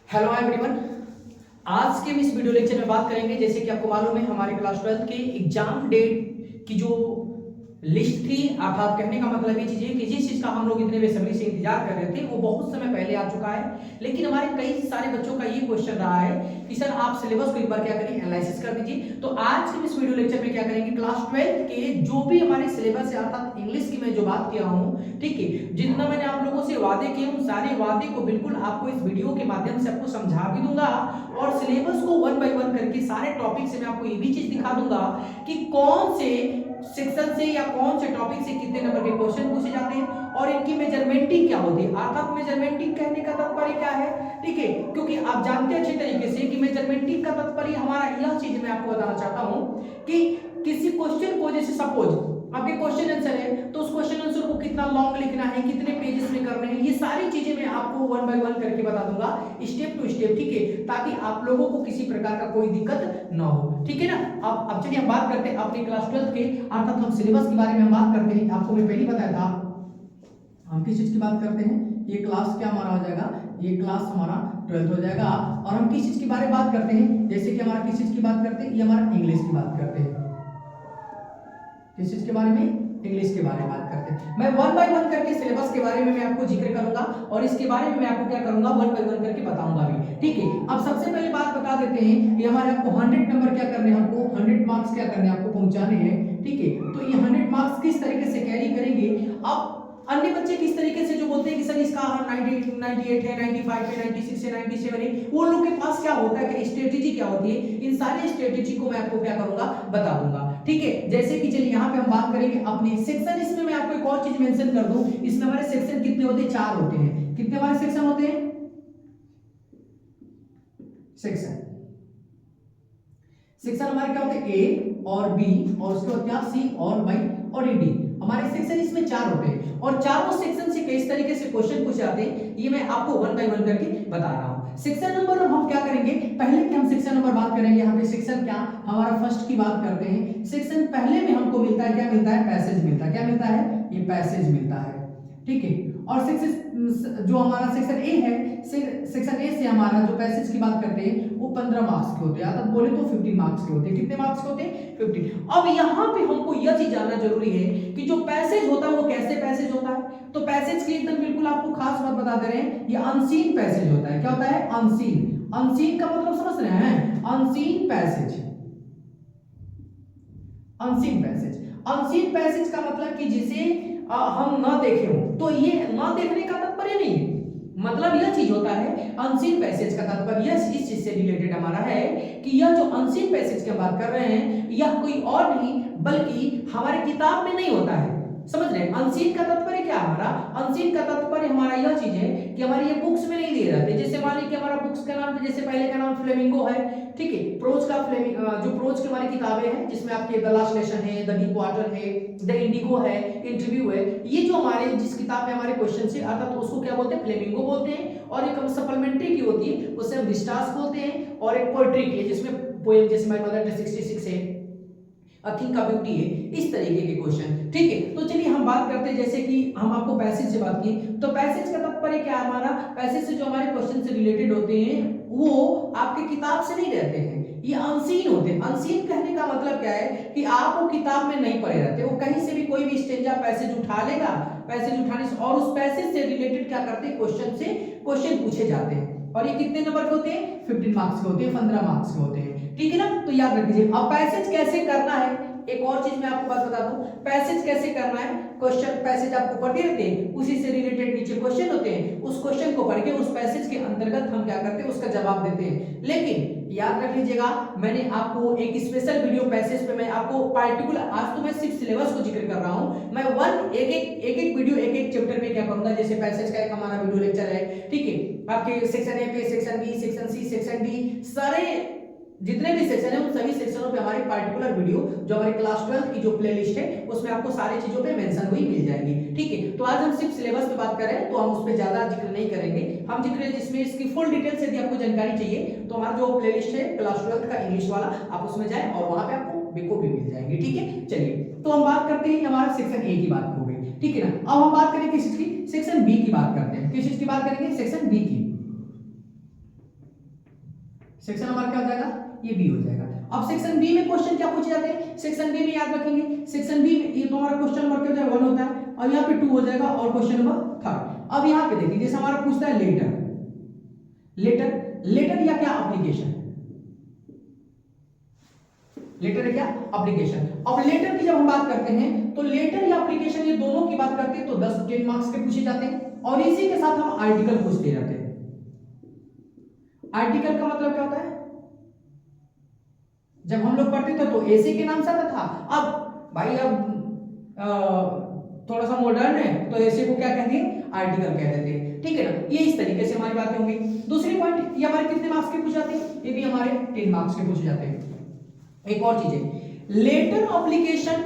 Hello everyone. आज के इस वीडियो लेक्चर में बात करेंगे, जैसे कि आपको मालूम है हमारे क्लास 12 के एग्जाम डेट की जो लिस्ट थी, अर्थात कहने का मतलब ये चीज है कि जिस चीज का हम लोग इतने बेसब्री से इंतजार कर रहे थे वो बहुत समय पहले आ चुका है। लेकिन हमारे कई सारे बच्चों का ये क्वेश्चन रहा है कि सर आप सिलेबस को एक बार क्या करें, एनालिसिस कर दीजिए। तो आज के इस वीडियो लेक्चर में क्या करेंगे, क्लास 12 के जो भी हमारे सिलेबस है अर्थात इंग्लिश की मैं जो बात किया हूँ, ठीक है, जितना मैंने आप लोगों से वादे किए उन सारे वादे को बिल्कुल आपको इस वीडियो के माध्यम से आपको समझा भी दूंगा और सिलेबस को वन बाय वन करके सारे टॉपिक से मैं आपको ये भी चीज दिखा दूंगा कि कौन से सेक्शन से या कौन से टॉपिक से कितने नंबर के क्वेश्चन पूछे जाते हैं और इनकी मेजरमेंटिंग क्या होती है। अर्थात मेजरमेंटिंग कहने का तात्पर्य क्या है, ठीक है, क्योंकि आप जानते हैं अच्छी तरीके से कि मेजरमेंटिंग का तात्पर्य हमारा यह चीज मैं आपको बताना चाहता हूं कि किसी क्वेश्चन को, जैसे सपोज आपके क्वेश्चन आंसर है तो उस क्वेश्चन आंसर को कितना लॉन्ग लिखना है, कितने पेजेस में करने हैं, ये सारी चीजें मैं आपको वन बाय वन करके बता दूंगा स्टेप टू स्टेप, ठीक है, ताकि आप लोगों को किसी प्रकार का कोई दिक्कत ना हो, ठीक है ना। अब चलिए हम बात करते हैं अपने क्लास 12 के अर्थात हम सिलेबस के बारे में हम बात करते हैं। आपको मैं पहले बताया था हम किस चीज की बात करते हैं, ये क्लास क्या हमारा हो जाएगा, ये क्लास हमारा 12th हो जाएगा। और हम किस चीज के बारे में बात करते हैं, जैसे कि हमारा किस चीज की बात करते हैं, ये हमारा इंग्लिश की बात करते हैं। किस चीज के बारे में, इंग्लिश के बारे में बात करते हैं। मैं वन बाय वन करके सिलेबस के बारे में मैं आपको जिक्र करूंगा और इसके बारे में मैं आपको क्या करूंगा, वन बाय वन करके बताऊंगा भी, ठीक है। अब सबसे पहले बात बता देते हैं कि हमारे आपको 100 नंबर क्या करने हैं, हमको 100 मार्क्स क्या करने हैं, आपको पहुंचाने हैं, ठीक है। तो ये 100 मार्क्स किस तरीके से कैरी करेंगे। अब अन्य बच्चे किस तरीके से जो बोलते हैं कि सर इसका 98 है, 95 है, 96 है, 97 है, वो लोग के पास क्या होता है कि स्ट्रेटेजी क्या होती है, इन सारे स्ट्रेटेजी को मैं आपको क्या करूंगा, बता दूंगा, ठीक है। जैसे कि चलिए यहाँ पे हम बात करेंगे अपने सेक्शन। इसमें मैं आपको एक और चीज मेंशन कर दूं, इसमें हमारे सेक्शन कितने होते हैं, 4 होते हैं। कितने हमारे सेक्शन होते हैं, सेक्शन हमारे क्या होते हैं, ए और बी और उसके बाद क्या, सी और वाई और डी। हमारे सेक्शन इसमें 4 होते हैं और चारों सेक्शन से किस तरीके से क्वेश्चन पूछे जाते हैं ये मैं आपको वन बाय वन करके बता रहा हूं। सेक्शन नंबर हम क्या करेंगे, पहले कि हम सेक्शन नंबर बात करेंगे, यहाँ पे सेक्शन क्या हमारा फर्स्ट की बात करते हैं। सेक्शन पहले में हमको मिलता है, क्या मिलता है, पैसेज मिलता है। क्या मिलता है, ये पैसेज मिलता है, ठीक है। और सेक्शन जो हमारा सेक्शन ए है, सेक्शन ए से हमारा जो पैसेज की बात करते हैं वो 15 मार्क्स के होते हैं, अर्थात बोले तो 15 मार्क्स के होते हैं। कितने मार्क्स के होते हैं, 15। अब यहाँ पे हमको यह चीज जानना जरूरी है कि जो पैसेज होता है वो कैसे पैसेज होता है। तो पैसेज की एकदम बिल्कुल आपको खास बात बता दे रहे हैं, ये अनसीन पैसेज होता है। क्या होता है, अनसीन। अनसीन का मतलब समझ रहे हैं, unseen passage. Unseen passage, unseen passage का मतलब कि जिसे हम ना देखे हो, तो ये ना देखने का तात्पर्य नहीं है, मतलब यह चीज होता है अनसीन पैसेज का तात्पर्य इस चीज से रिलेटेड हमारा है कि यह जो अनसीन पैसेज की बात कर रहे हैं यह कोई और नहीं बल्कि हमारे किताब में नहीं होता है। समझ रहे हैं, अनसीन का तात्पर्य क्या हमारा, अनसीन का तात्पर्य हमारा यह चीज है कि हमारी ये बुक्स में नहीं दिए जाते। जैसे मान लीजिए हमारा बुक्स का नाम, जैसे पहले का नाम फ्लेमिंगो है, ठीक है, प्रोज का जो प्रोज की हमारी किताबें हैं जिसमें आपके द लास्ट लेसन है, द डीप वाटर है, द इंडिगो है, इंटरव्यू है, ये जो हमारे जिस किताब में हमारे क्वेश्चन से अर्थात उसको क्या बोलते हैं, फ्लेमिंगो बोलते हैं। और एक सप्लीमेंट्री की होती है उसे हम विस्टास बोलते हैं। और एक पोएट्री की है जिसमें पोएम जैसे माय मदर 66 है, थिंक का ब्यूटी है, इस तरीके के क्वेश्चन, ठीक है। तो चलिए हम बात करते हैं, जैसे कि हम आपको पैसेज से बात की, तो पैसेज का तात्पर्य क्या है हमारा, पैसेज से जो हमारे क्वेश्चन से रिलेटेड होते हैं वो आपके किताब से नहीं रहते हैं, ये अनसीन होते हैं। अनसीन कहने का मतलब क्या है कि आप वो किताब में नहीं पढ़े रहते, वो कहीं से भी कोई भी स्टेंजा पैसेज उठा लेगा, पैसेज उठाने से और उस पैसेज से रिलेटेड क्या करते हैं, क्वेश्चन से क्वेश्चन पूछे जाते हैं। और ये कितने नंबर के होते हैं, 15 मार्क्स के होते हैं, 15 मार्क्स के होते हैं, ठीक है ना। तो याद रखिए अब पैसेज कैसे करना है, एक और चीज मैं आपको बात बता दूं, पैसेज कैसे करना है, क्वेश्चन पैसेज आपको पढ़ते रहते हैं, उसी से रिलेटेड नीचे क्वेश्चन होते हैं, उस क्वेश्चन को पढ़ के उस पैसेज के अंतर्गत हम क्या करते हैं, उसका जवाब देते हैं। लेकिन याद रख लीजिएगा मैंने आपको एक स्पेशल वीडियो पैसेज पे मैं आपको पार्टिकुलर, आज तो मैं सिर्फ सिलेबस को जिक्र कर रहा हूं, मैं एक एक वीडियो एक एक चैप्टर पे क्या करूंगा, जैसे पैसेज का एक हमारा वीडियो लेक्चर है, ठीक है, आपके सेक्शन ए पे, section B, section C, section D, सारे जितने भी सेक्शन है उन सभी सेक्शनों पे हमारे पार्टिकुलर वीडियो जो हमारे क्लास 12 की जो प्लेलिस्ट है उसमें आपको सारी चीजों पे मेंशन हुई मिल जाएगी, ठीक है। तो आज हम सिर्फ सिलेबस पे बात कर रहे हैं तो हम उस पे ज्यादा जिक्र नहीं करेंगे, हम जिक्र जिसमें इसकी फुल डिटेल्स यदि आपको जानकारी चाहिए तो हमारा जो प्लेलिस्ट है क्लास 12 का इंग्लिश वाला, आप उसमें जाएं और वहां पे आपको बिको भी मिल जाएंगे, ठीक है। चलिए तो हम बात करते हैं, हमारा सेक्शन ए की बात हो गई, ठीक है ना। अब हम बात करें किस चीज की, सेक्शन बी की बात करते हैं। किस चीज की बात करेंगे, सेक्शन बी की। सेक्शन हमारा क्या हो जाएगा, ये बी हो जाएगा। अब सेक्शन बी में क्वेश्चन क्या पूछे जाते हैं, सेक्शन बी में याद रखेंगे, सेक्शन बी में ये तो हमारा क्वेश्चन नंबर क्या हो जाएगा 1 होता है, और यहाँ पे 2 हो जाएगा, और क्वेश्चन नंबर 3। अब यहाँ पे देखिए जैसे हमारा पूछता है लेटर, लेटर या क्या एप्लीकेशन, लेटर है क्या एप्लीकेशन। अब लेटर की जब हम बात करते हैं तो लेटर या एप्लीकेशन ये दोनों की बात करते हैं तो 10 मार्क्स के पूछे जाते हैं, और इसी के साथ हम आर्टिकल पूछते जाते हैं। आर्टिकल का मतलब क्या होता है, जब हम लोग पढ़ते थे तो ऐसे के नाम से आता था, अब भाई अब थोड़ा सा मॉडर्न है तो ऐसे को क्या कहते हैं, आर्टिकल कह देते हैं, ठीक है ना। ये इस तरीके से हमारी बातें होंगी। दूसरी पॉइंट, ये हमारे कितने मार्क्स के पूछे जाते हैं, ये भी हमारे 10 मार्क्स के पूछे जाते हैं। एक और चीज है, लेटर एप्लीकेशन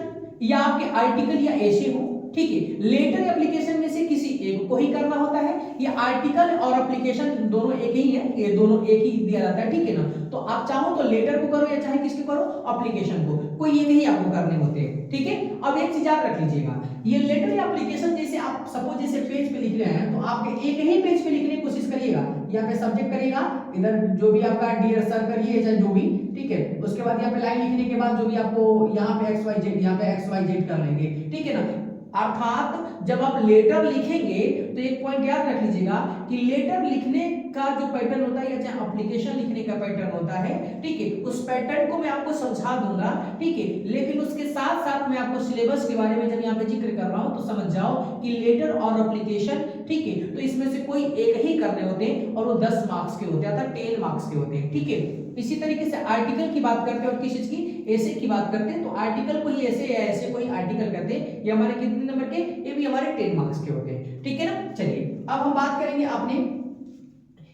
या आपके आर्टिकल या ऐसे हो, ठीक है, लेटर एप्लीकेशन में से किसी एक को ही करना होता है, या आर्टिकल और एप्लीकेशन दोनों एक ही है, ये दोनों एक ही दिया जाता है, ठीक है ना। तो आप चाहो तो लेटर को करो या चाहे किसको करो, एप्लीकेशन को, कोई एक ही आपको करने होते हैं, ठीक है। अब एक चीज याद रख लीजिएगा, ये लेटर या एप्लीकेशन जैसे आप सपोज जैसे पेज पे लिख रहे हैं तो आपके एक ही पेज पे लिखने की कोशिश करिएगा, यहाँ पे सब्जेक्ट करिएगा, इधर जो भी आपका डियर सर करिए चाहे जो भी, ठीक है। उसके बाद यहाँ पे लाइन लिखने के बाद जो भी आपको यहाँ पे XYZ, यहाँ पे XYZ कर लेंगे, ठीक है ना। अर्थात जब आप लेटर लिखेंगे तो एक पॉइंट याद रख लीजिएगा कि लेटर लिखने का जो पैटर्न होता है या चाहे एप्लीकेशन लिखने का पैटर्न होता है, ठीक है, उस पैटर्न को मैं आपको समझा दूंगा, ठीक है। लेकिन उसके साथ साथ मैं आपको सिलेबस के बारे में जब यहाँ पे जिक्र कर रहा हूं तो समझ जाओ कि लेटर और एप्लीकेशन, ठीक है, तो इसमें से कोई एक ही करने होते हैं और वो 10 मार्क्स के होते हैं, अर्थात 10 मार्क्स के होते हैं, ठीक है। इसी तरीके से आर्टिकल की बात करते हैं और किस चीज की, ऐसे की बात करते हैं, तो आर्टिकल को ही ऐसे या ऐसे कोई आर्टिकल करते हैं, ये हमारे कितने नंबर के, ये भी हमारे 10 मार्क्स के होते हैं, ठीक है ना। चलिए अब हम बात करेंगे अपने,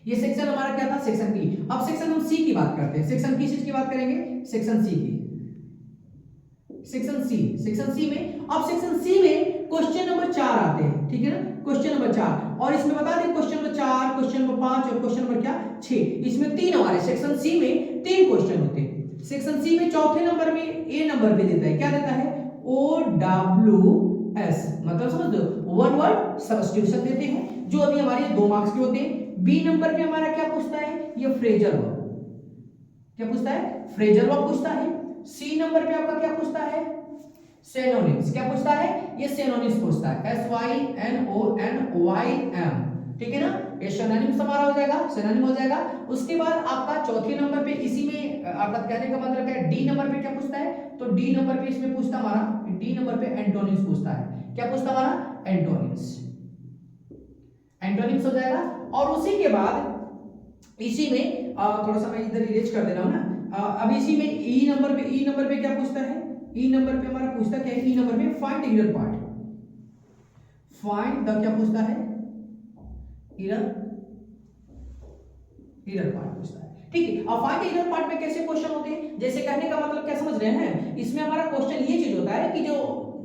ये सेक्शन हमारा क्या था, सेक्शन बी। अब सेक्शन हम सी की बात करते हैं, सेक्शन किस चीज की बात करेंगे, सेक्शन सी की, सेक्शन सी। सेक्शन सी में, अब सेक्शन सी में क्वेश्चन नंबर 4 आते हैं, ठीक है ना, क्वेश्चन नंबर 4, और इसमें बता दें क्वेश्चन नंबर 4, क्वेश्चन नंबर 5 और क्वेश्चन नंबर क्या 6, इसमें 3 हमारे सेक्शन सी में 3 क्वेश्चन होते हैं। सेक्शन सी में चौथे नंबर में ए नंबर पे देता है, क्या देता है, OWS, मतलब समझ दो, वन वर्ड सब्स्टिट्यूशन देते हैं, जो अभी हमारे 2 मार्क्स के होते हैं। बी नंबर पे हमारा क्या पूछता है, ये फ्रेजल वर्ब, क्या पूछता है, फ्रेजल वर्ब पूछता है। सी नंबर पे आपका क्या पूछता है, सिनोनिम्स, क्या पूछता है, ये सिनोनिम्स पूछता है, SYNONYM, ठीक है ना, ये सिनोनिम्स हमारा हो जाएगा, सिनोनिम हो जाएगा। उसके बाद आपका चौथे नंबर पे, इसी में आपका कहने का मतलब क्या है, डी नंबर पे क्या पूछता है, तो डी नंबर पे इसमें पूछता हमारा, डी नंबर पे एंटोनिम्स पूछता है, क्या पूछता हमारा, एंटोनिम्स, एंटोनिम्स हो जाएगा। और उसी के बाद इसी में थोड़ा सा मैं इधर इरेज कर दे रहा हूं ना, अब इसी में ई नंबर पे क्या पूछता है, ई नंबर पे हमारा पूछता क्या है, ई नंबर पे find error part, find the क्या पूछता है, इरर पार्ट पूछता है, ठीक है। अब फाइंड इरर पार्ट में कैसे क्वेश्चन होते हैं, जैसे कहने का मतलब क्या समझ रहे हैं, इसमें हमारा क्वेश्चन ये चीज होता है कि जो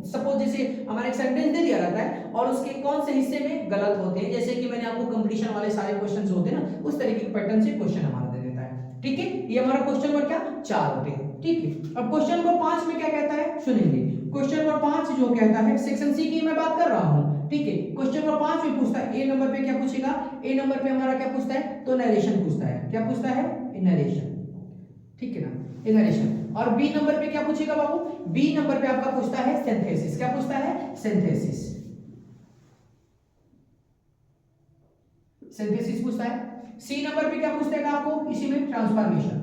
सपोज जैसे हमारा एक सेंटेंस दे दिया रहता है और उसके कौन से हिस्से में गलत होते हैं, जैसे कि मैंने आपको कंप्लीशन वाले सारे क्वेश्चंस होते हैं ना, उस तरीके के पैटर्न से क्वेश्चन हमारा दे देता है, ठीक है। ये हमारा क्वेश्चन नंबर क्या 4 होते हैं, ठीक है। अब क्वेश्चन नंबर 5 में क्या कहता है, सुनेंगे, क्वेश्चन नंबर 5 जो कहता है, सेक्शन सी की मैं बात कर रहा हूं, ठीक है। क्वेश्चन नंबर 5 में पूछता है, ए नंबर पे क्या पूछेगा, ए नंबर पे हमारा क्या पूछता है, तो नरेशन पूछता है, क्या पूछता है, नरेशन, ठीक है ना, नरेशन। और बी नंबर पे क्या पूछेगा बाबू, बी नंबर पे आपका पूछता है सिंथेसिस, क्या पूछता है, सिंथेसिस, सिंथेसिस पूछता है। सी नंबर पे क्या पूछता है आपको, इसी में ट्रांसफॉर्मेशन,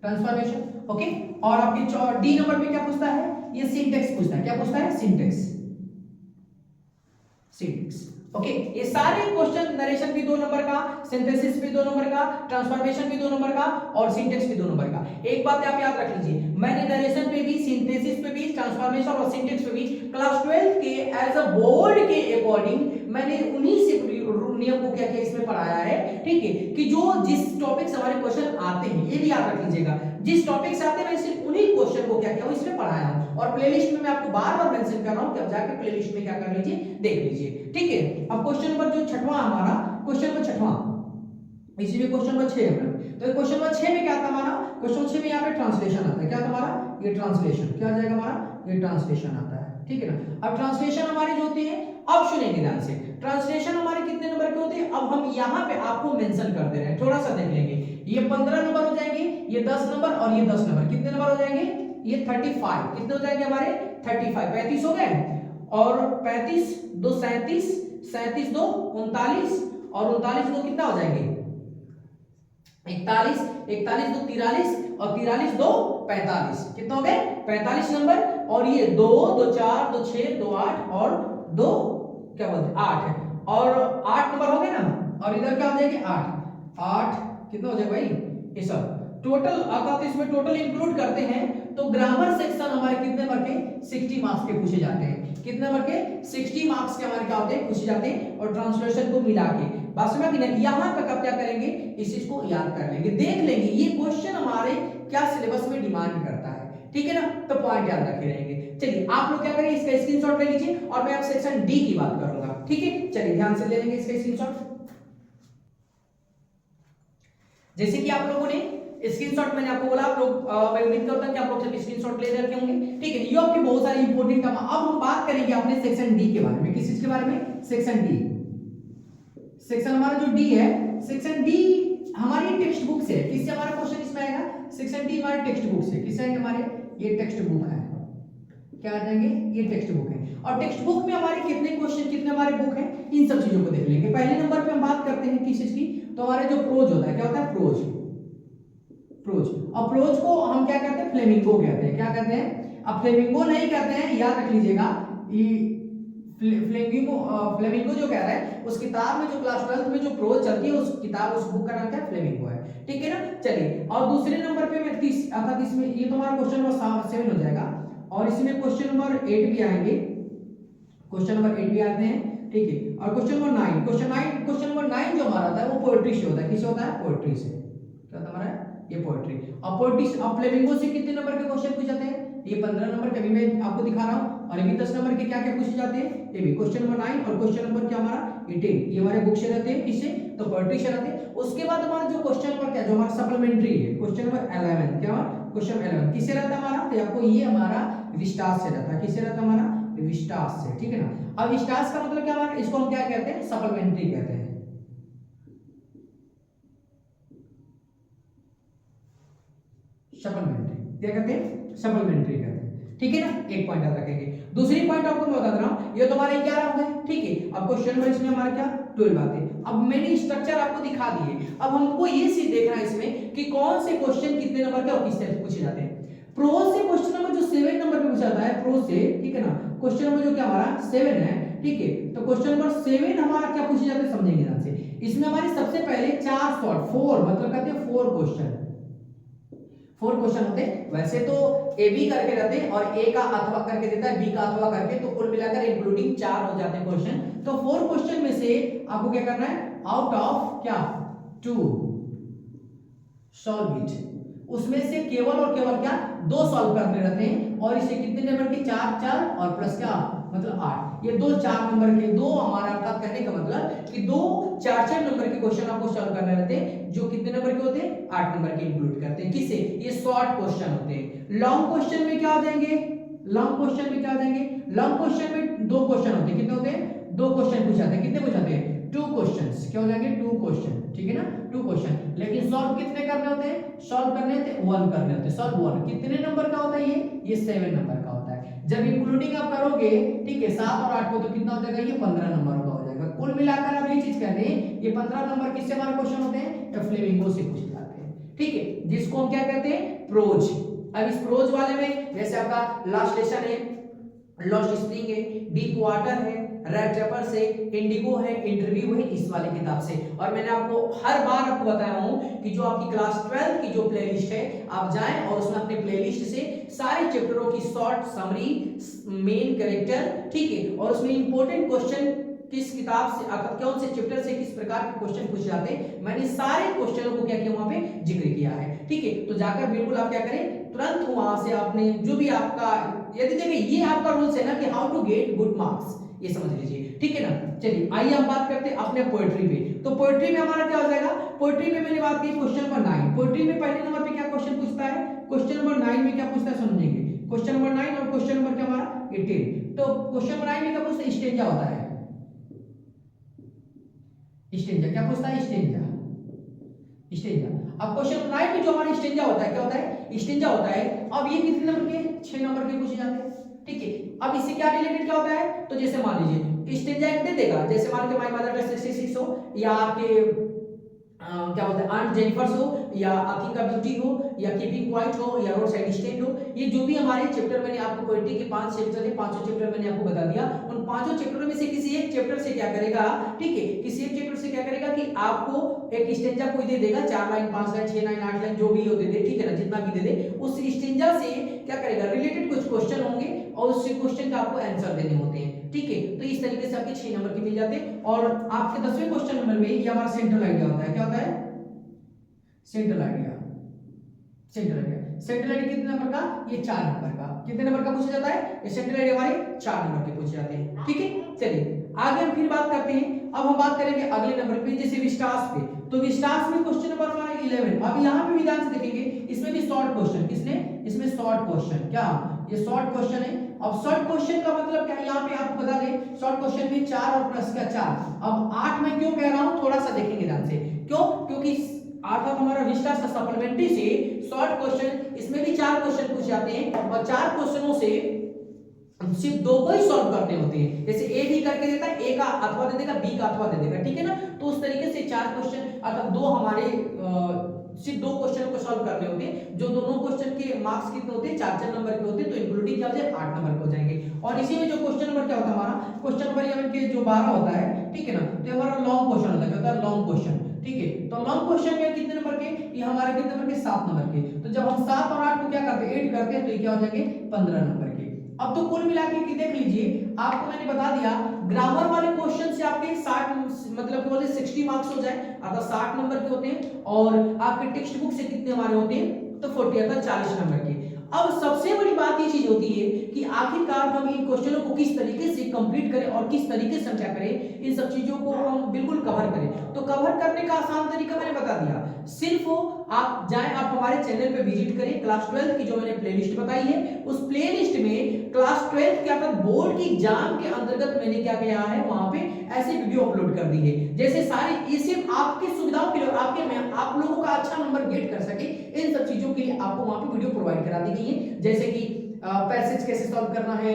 ट्रांसफॉर्मेशन, ओके। और आपके डी नंबर पे क्या पूछता है, ये सिंटेक्स पूछता है, क्या पूछता है, सिंटेक्स, सिंटेक्स, ओके। ये सारे क्वेश्चन, नरेशन भी 2 नंबर का, सिंथेसिस भी 2 नंबर का, ट्रांसफॉर्मेशन भी 2 नंबर का और सिंटेक्स भी 2 नंबर का। एक बात आप याद रख लीजिए, मैंने नरेशन पे भी, सिंथेसिस पे भी, ट्रांसफॉर्मेशन और सिंटेक्स पे भी क्लास 12 के एज अ बोर्ड के अकॉर्डिंग मैंने उन्हीं से नियम को क्या क्या इसमें पढ़ाया है, ठीक है, कि जो जिस टॉपिक से हमारे क्वेश्चन आते हैं, ये भी याद रख लीजिएगा, जिस टॉपिक से आते हैं मैं सिर्फ उन्हीं क्वेश्चन को क्या क्या इसमें पढ़ाया हूं, और प्लेलिस्ट में मैं आपको बार-बार मेंशन कर रहा हूं कि आप जाकर प्लेलिस्ट में क्या कर लीजिए, देख लीजिए, ठीक है। अब क्वेश्चन नंबर जो 6वां हमारा, क्वेश्चन नंबर 6वां, इसी में क्वेश्चन नंबर 6 है, तो क्वेश्चन नंबर 6 में क्या आता हमारा, क्वेश्चन 6 में यहाँ पे ट्रांसलेशन आता है, क्या हमारा, ये ट्रांसलेशन, क्या आ जाएगा हमारा, ये ट्रांसलेशन आता है, ठीक है ना। अब ट्रांसलेशन हमारे जो होते हैं अब सुनेंगे ध्यान से, ट्रांसलेशन हमारे कितने नंबर के होते हैं, अब हम यहाँ पे आपको मेंशन कर दे रहे हैं, थोड़ा सा देख लेंगे। ये 15 नंबर हो जाएंगे, ये 10 नंबर और ये 10 नंबर, कितने नंबर हो जाएंगे, ये 35, कितने हो जाएंगे हमारे 35, 35 हो गए, और 35 दो 37, 37 दो 39, और 39 दो कितना हो जाएंगे 41, 41 दो 43, और 43 दो 45, कितना हो गए 45 नंबर, और ये 2 2 4 2 6 2 8 और 2 क्या बोलते हैं 8 है, और 8 नंबर हो गए ना, और इधर क्या हो जाएंगे 8 8 कितना हो जाएगा भाई, ये सब टोटल, अगर इसमें टोटल इंक्लूड करते हैं तो ग्रामर सेक्शन हमारे कितने नंबर के 60 मार्क्स के पूछे जाते हैं, कितने नंबर के 60 मार्क्स के हमारे क्या होते हैं पूछे जाते हैं, और ट्रांसलेशन को मिला के बात समझ कि नहीं, यहां तक आप क्या करेंगे इस चीज को याद कर लेंगे, देख लेंगे ये क्वेश्चन हमारे क्या सिलेबस में डिमांड करता है, ठीक है ना, तो पॉइंट याद रखे रहेंगे। चलिए आप लोग क्या करें, इसका स्क्रीनशॉट ले लीजिए और मैं आप सेक्शन डी की बात करूंगा, ठीक है, चलिए ध्यान से ले लेंगे इसका स्क्रीनशॉट। जैसे कि आप लोगों ने स्क्रीनशॉट मैंने आपको बोला, आप लोग मैं उम्मीद करता हूं कि आप लोग सब स्क्रीनशॉट ले रखे होंगे, ठीक है, ये आपके बहुत सारे इंपॉर्टेंट काम। अब हम बात करेंगे अपने सेक्शन डी के बारे में, किस चीज के बारे में, सेक्शन डी, सेक्शन हमारा जो डी है, सेक्शन डी हमारी टेक्स्ट बुक से, किससे हमारा क्वेश्चन इसमें आएगा, सेक्शन डी हमारे टेक्स्ट बुक से, किससे आएंगे हमारे, ये टेक्स्ट बुक है, क्या आ जाएंगे, ये टेक्स्ट बुक है, और टेक्स्ट बुक में हमारे कितने क्वेश्चन, कितने हमारे बुक है, इन सब चीजों को देख लेंगे। पहले नंबर पे हम बात करते हैं किस चीज की, तो हमारे जो प्रोज होता है, क्या होता है प्रोज, प्रोज, और प्रोज को हम क्या कहते हैं, फ्लेमिंगो कहते हैं, क्या कहते हैं, अब फ्लेमिंगो नहीं कहते हैं, याद रख लीजिएगा, फ्लेमिंगो जो कह रहा है उस किताब में, जो क्लास 12 में जो प्रोज चलती है उस किताब, उस बुक का नाम क्या है, फ्लेमिंगो है, ठीक है ना। चलिए, और दूसरे नंबर पे मैं 30 अर्थात इसमें ये तो हमारा क्वेश्चन नंबर 7 हो जाएगा, और इसमें क्वेश्चन नंबर 8 भी आएंगे, क्वेश्चन नंबर 8 भी आते हैं, ठीक है, और क्वेश्चन नंबर 9, क्वेश्चन नंबर 9 जो हमारा आता है वो पोएट्री से होता है, किससे होता है, पोएट्री से, क्या होता है हमारा ये पोएट्री, और पोएट्री अब फ्लेमिंगो से कितने नंबर के क्वेश्चन पूछ जाते हैं, ये 15 नंबर के, अभी मैं आपको दिखा रहा हूं, और ये भी 10 नंबर के क्या क्या पूछे जाते हैं, ये भी क्वेश्चन नंबर 9 और क्वेश्चन नंबर क्या हमारा 18, ये हमारे बुक से रहते हैं, किससे, तो पोएट्री से रहते हैं। उसके बाद हमारा जो क्वेश्चन नंबर क्या, जो हमारा सप्लीमेंट्री है, क्वेश्चन नंबर 11, क्या क्वेश्चन 11 किससे रहता है हमारा, तो आपको ये हमारा विस्टास से रहता है, किससे रहता है हमारा, विस्टास से, ठीक है ना। अब विस्टास का मतलब क्या हमारा, इसको हम क्या कहते हैं, सप्लीमेंट्री कहते हैं, सप्लीमेंट्री क्या कहते हैं, सप्लीमेंट्री कहते हैं, ठीक है ना, एक पॉइंट याद रखेंगे। दूसरी पॉइंट आपको मैं बता रहा हूं, ये तो हमारे 11 हो गए, ठीक है, अब क्वेश्चन नंबर इसमें हमारा क्या 12 आते हैं। अब मैंने स्ट्रक्चर आपको दिखा दिए, अब हमको ये चीज देखना है इसमें कि कौन से क्वेश्चन कितने नंबर के और किस तरह पूछे जाते हैं। प्रोज से क्वेश्चन नंबर जो 7 नंबर पे पूछा जाता है, प्रोज से, ठीक है ना, क्वेश्चन नंबर जो क्या हमारा 7 है, ठीक है, तो क्वेश्चन नंबर 7 हमारा क्या पूछे जाते हैं समझेंगे ध्यान से। इसमें हमारे सबसे पहले 4 शॉर्ट, 4 मतलब कहते हैं 4 क्वेश्चन, 4 क्वेश्चन होते हैं, वैसे तो ए बी करके रहते हैं और ए का अथवा करके देता है, बी का अथवा करके, तो कुल मिलाकर इंक्लूडिंग 4 हो जाते हैं क्वेश्चन। तो 4 क्वेश्चन में से आपको क्या करना है, आउट ऑफ क्या 2 सॉल्व इट, उसमें से केवल और केवल क्या 2 सॉल्व करने रहते हैं, और इसे कितने नंबर के 4 4 और प्लस क्या मतलब 8, ये 2 4 नंबर के, 2 हमारा अर्थात कहने का मतलब कि 2 4 4 नंबर के क्वेश्चन आपको सॉल्व करने रहते हैं, जो कितने नंबर के होते हैं 8 नंबर के इंक्लूड करते हैं, किसे, ये शॉर्ट क्वेश्चन होते हैं। लॉन्ग क्वेश्चन में क्या हो जाएंगे, लॉन्ग क्वेश्चन में क्या हो जाएंगे, लॉन्ग क्वेश्चन में 2 क्वेश्चन होते हैं, कितने होते हैं 2 क्वेश्चन पूछाते हैं, कितने पूछाते हैं 2 क्वेश्चंस, क्या हो जाएंगे 2 क्वेश्चन, ठीक है ना 2 क्वेश्चन, लेकिन सॉल्व कितने करने होते हैं, सॉल्व करने होते हैं 1 करने होते हैं, सॉल्व 1 कितने नंबर का होता है, ये 7 नंबर का होता है। जब इंक्लूडिंग आप करोगे, ठीक है, 7 और 8 को, तो कितना हो जाएगा, ये 15 नंबर का हो जाएगा। कुल मिलाकर आप ये चीज कहते हैं, ये 15 नंबर किससे हमारे क्वेश्चन होते हैं, फ्लेमिंगो से पूछे जाते हैं, ठीक है, जिसको हम क्या कहते हैं प्रोज। अब इस प्रोज वाले में जैसे आपका लास्ट लेसन है, लॉस्ट स्प्रिंग है, डीप वाटर है, रेड ट्रैपर्स है, इंडिगो है, इंटरव्यू है, इस वाले किताब से। और मैंने आपको हर बार आपको बताया हूं कि जो आपकी क्लास 12 की जो प्लेलिस्ट है, आप जाएं और उसमें अपने प्लेलिस्ट से सारे चैप्टरों की शॉर्ट समरी, मेन कैरेक्टर, ठीक है, और उसमें इंपॉर्टेंट क्वेश्चन किस किताब से, कौन से चैप्टर से किस प्रकार के क्वेश्चन पूछे जाते हैं, मैंने सारे क्वेश्चनों को क्या किया वहां पे जिक्र किया है, ठीक है। तो जाकर बिल्कुल आप क्या करें, तुरंत वहां से आपने जो भी आपका, यदि देखिए ये आपका रूल्स है ना कि how to get good marks, ये समझ लीजिए, ठीक है ना। चलिए आइए हम बात करते हैं अपने पोएट्री पे। तो पोएट्री में हमारा क्या हो जाएगा, पोएट्री में मैंने बात की क्वेश्चन नंबर 9, पोएट्री में पहले नंबर पे क्या क्वेश्चन पूछता है, क्वेश्चन नंबर 9 में क्या पूछता है समझेंगे, क्वेश्चन नंबर 9 और क्वेश्चन नंबर क्या हमारा 18। तो क्वेश्चन नंबर 9 में क्या पूछता है, स्टेंजा होता है, स्टेंजा क्या पूछता है? Stanza, stanza. अब क्वेश्चन 9 में जो हमारा स्टेंजा होता है क्या होता है? स्टेंजा होता है। अब ये कितने नंबर के? 6 नंबर के पूछे जाते हैं, ठीक है। अब इससे क्या रिलेटेड क्या होता है? तो जैसे मान लीजिए स्टेंजा एक दे देगा, जैसे मान के माय मदर 66 हो, या आपके क्या बोलते हैं आंट जेनिफर्स हो, या अथिंका ब्यूटी हो, या कीपिंग क्वाइट हो, या रोड साइड स्टैंड हो, ये जो भी हमारे चैप्टर मैंने आपको पोएट्री के 5 चैप्टर है, पांचों चैप्टर मैंने आपको बता दिया। उन पांचों चैप्टर में से किसी एक चैप्टर से क्या करेगा, ठीक है, किसी एक चैप्टर से क्या करेगा कि आपको एक स्टेंजा कोई दे देगा, 4 लाइन 5 लाइन 6 लाइन 8 लाइन जो भी हो दे दे, ठीक है ना, जितना भी दे दे, उस स्टेंजा से क्या करेगा, रिलेटेड कुछ क्वेश्चन होंगे और उस क्वेश्चन का आपको आंसर देने होते हैं, ठीक है। तो इस तरीके से आपके 6 नंबर के मिल जाते हैं। और आपके 10वें क्वेश्चन नंबर में ये हमारा सेंट्रल आइडिया होता है, क्या होता है? Central idea. Central idea, central idea कितने नंबर का? ये 4 नंबर का। कितने नंबर का पूछा जाता है? ये सेंट्रल आइडिया हमारे 4 नंबर के पूछे जाते हैं, ठीक है। चलिए आगे हम फिर बात करते हैं। अब हम बात करेंगे अगले नंबर पे, जैसे विस्टास पे। तो विस्टास में क्वेश्चन नंबर हमारा 11। अब यहाँ पे भी ध्यान से देखेंगे, इसमें भी शॉर्ट क्वेश्चन, किसने? इसमें शॉर्ट क्वेश्चन, क्या ये शॉर्ट क्वेश्चन है। अब शॉर्ट क्वेश्चन का मतलब क्या है, यहाँ पे आपको बता दें, शॉर्ट क्वेश्चन में 4 और प्लस का 4। अब 8 में क्यों कह रहा हूँ, थोड़ा सा देखेंगे ध्यान से, क्यों? क्योंकि अर्थात हमारा विस्टास का सप्लीमेंट्री से शॉर्ट क्वेश्चन, इसमें भी 4 क्वेश्चन पूछ जाते हैं और 4 क्वेश्चनों से सिर्फ 2 को ही सॉल्व करने होते हैं। जैसे ए भी करके देता है, ए का अथवा दे देगा, बी का अथवा दे देगा, ठीक है ना। तो उस तरीके से 4 क्वेश्चन अर्थात 2 हमारे सिर्फ 2 क्वेश्चन को सॉल्व करने होते हैं, जो दोनों क्वेश्चन के मार्क्स कितने होते हैं? 4 नंबर के होते हैं, तो इंक्लूडिंग क्या हो जाए? 8 नंबर के हो जाएंगे। और इसी में जो क्वेश्चन नंबर क्या होता है हमारा, क्वेश्चन नंबर 11 के जो 12 होता है, ठीक है ना, तो हमारा लॉन्ग क्वेश्चन होता है, क्या होता है? लॉन्ग क्वेश्चन, ठीक है। तो लॉन्ग क्वेश्चन में कितने नंबर के? ये हमारे कितने नंबर के? 7 नंबर के। तो जब हम 7 और 8 को क्या करते हैं? ऐड करते हैं, तो ये क्या हो जाएंगे? 15 नंबर के। अब तो कुल मिला के देख लीजिए, आपको मैंने बता दिया ग्रामर वाले क्वेश्चन से आपके 60 मतलब बोले 60 मार्क्स हो जाए, अर्थात 60 नंबर के होते हैं। और आपके टेक्स्ट बुक से कितने हमारे होते हैं? तो 40 अर्थात 40 नंबर के। अब सबसे बड़ी बात ये चीज होती है कि आखिरकार हम इन क्वेश्चनों को किस तरीके से कंप्लीट करें और किस तरीके से हम क्या करें, इन सब चीजों को हम बिल्कुल कवर करें। तो कवर करने का आसान तरीका मैंने बता दिया, सिर्फ आप जाएं, आप हमारे चैनल पे विजिट करें, क्लास 12 की जो मैंने प्लेलिस्ट बताई है, उस प्लेलिस्ट में क्लास 12 के अगर बोर्ड की एग्जाम के अंतर्गत मैंने क्या किया है, वहां पे ऐसे वीडियो अपलोड कर दी है, जैसे सारी ये सिर्फ आपकी सुविधाओं के लिए और आप लोगों का अच्छा नंबर गेट कर सके, इन सब चीजों के लिए आपको वहां पे वीडियो प्रोवाइड करा दी गई है। जैसे कि पैसेज कैसे सॉल्व करना है,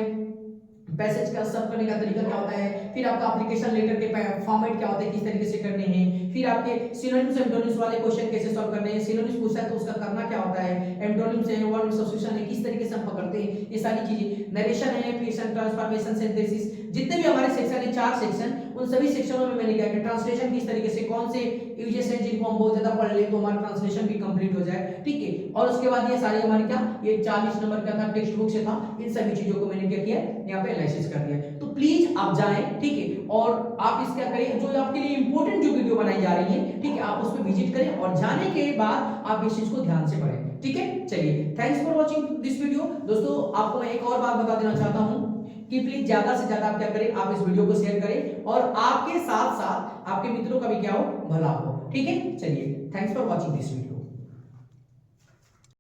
पैसेज का सब करने का तरीका क्या होता है, फिर आपका एप्लीकेशन लेटर के फॉर्मेट क्या होता है, किस तरीके से करने हैं, फिर आपके सिनोनिम्स एंटोनिम्स वाले क्वेश्चन कैसे सॉल्व करने हैं, सिनोनिम्स पूछा है तो उसका करना क्या होता है, एंटोनिम्स है, वर्ड सब्स्टिट्यूशन है, किस तरीके से हम पकड़ते हैं, ये सारी चीजें, नरेशन है, फिर ट्रांसफॉर्मेशन, सिंथेसिस, जितने भी हमारे सेक्शन है 4 सेक्शन, उन सभी सेक्शनों में मैंने क्या किया, ट्रांसलेशन किस तरीके से, कौन से यूजेस हैं जिनको हम बहुत ज्यादा पढ़ ले तो हमारा ट्रांसलेशन भी कंप्लीट हो जाए, ठीक है। और उसके बाद ये सारे हमारे क्या, ये 40 नंबर का था, टेक्स्ट बुक से था, इन सभी चीजों को मैंने क्या किया, यहाँ पे एनालिसिस कर दिया। तो प्लीज आप जाएं, ठीक है, और आप इस क्या करें, जो आपके लिए इंपॉर्टेंट जो वीडियो बनाई जा रही है, ठीक है, आप उस पर विजिट करें और जाने के बाद आप इस चीज को ध्यान से पढ़ें, ठीक है। चलिए, thanks for watching this video. दोस्तों आपको मैं एक और बात बता देना चाहता हूं कि प्लीज ज्यादा से ज्यादा आप क्या करें, आप इस वीडियो को शेयर करें और आपके साथ साथ आपके मित्रों का भी क्या हो, भला हो, ठीक है। चलिए, thanks for watching this video.